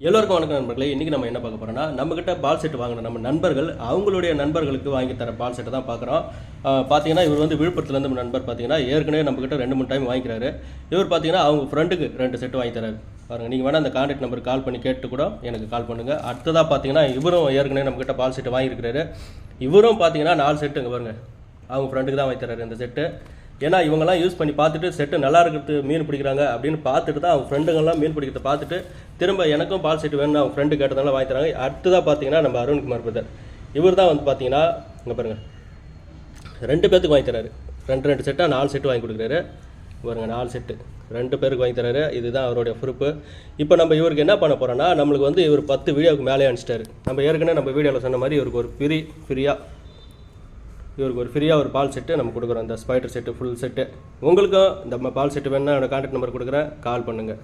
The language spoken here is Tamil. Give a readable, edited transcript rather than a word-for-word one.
எல்லோருக்கும் வணக்கம் நண்பர்களே. இன்றைக்கி நம்ம என்ன பார்க்க போகிறோம்னா, நம்மக்கிட்ட பால் செட் வாங்கின நம்ம நண்பர்கள் அவங்களுடைய நண்பர்களுக்கு வாங்கி தர பால் செட்டை தான் பார்க்குறோம். பார்த்தீங்கன்னா இவர் வந்து விழுப்புரத்துலேருந்து நண்பர் பார்த்தீங்கன்னா ஏற்கனவே நம்மக்கிட்ட 2-3 டைம் வாங்கிக்கிறாரு. இவர் பார்த்தீங்கன்னா அவங்க ஃப்ரெண்டுக்கு 2 செட்டு வாங்கி தராரு. பாருங்கள், நீங்கள் வேணால் அந்த கான்டாக்ட் நம்பருக்கு கால் பண்ணி கேட்டு கூட எனக்கு கால் பண்ணுங்கள். அடுத்ததாக பார்த்தீங்கன்னா இவரும் ஏற்கனவே நம்மக்கிட்ட பால் செட்டு வாங்கியிருக்கிறாரு. இவரும் பார்த்தீங்கன்னா 4 செட்டுங்க பாருங்கள், அவங்க ஃப்ரெண்டுக்கு தான் வாங்கி தராரு இந்த செட்டு. ஏன்னா இவங்கெல்லாம் யூஸ் பண்ணி பார்த்துட்டு செட்டு நல்லா இருக்கிறது மீன் பிடிக்கிறாங்க அப்படின்னு பார்த்துட்டு தான் அவங்க ஃப்ரெண்டுங்கள்லாம் மீன் பிடிக்கிறத பார்த்துட்டு திரும்ப எனக்கும் பால் செட்டு வேணும்னு அவங்க ஃப்ரெண்டு கேட்டதால வாங்கி தராங்க. அடுத்ததாக பார்த்தீங்கன்னா நம்ம அருண்குமார் பிரதர், இவர் தான் வந்து பார்த்தீங்கன்னா இங்கே பாருங்கள் 2 பேருக்கு வாங்கி தராரு. 2 செட்டாக 4 செட்டு வாங்கி கொடுக்குறாரு. பாருங்கள் 4 செட்டு 2 பேருக்கு வாங்கி தராரு. இதுதான் அவருடைய ப்ரூஃபு. இப்போ நம்ம இவருக்கு என்ன பண்ண போகிறோன்னா, நம்மளுக்கு வந்து இவர் 10 வீடியோவுக்கு மேலே அனுப்பிச்சிட்டாரு. நம்ம ஏற்கனவே நம்ம வீடியோவில் சொன்ன மாதிரி இவருக்கு ஒரு ஃப்ரீயாக ஒரு பால் செட்டு நம்ம கொடுக்குறோம். இந்த ஸ்பைடர் செட்டு ஃபுல் செட்டு. உங்களுக்கும் இந்த பால் செட்டு வேணுன்னா என்னோட கான்டாக்ட் நம்பர் கொடுக்குறேன், கால் பண்ணுங்கள்.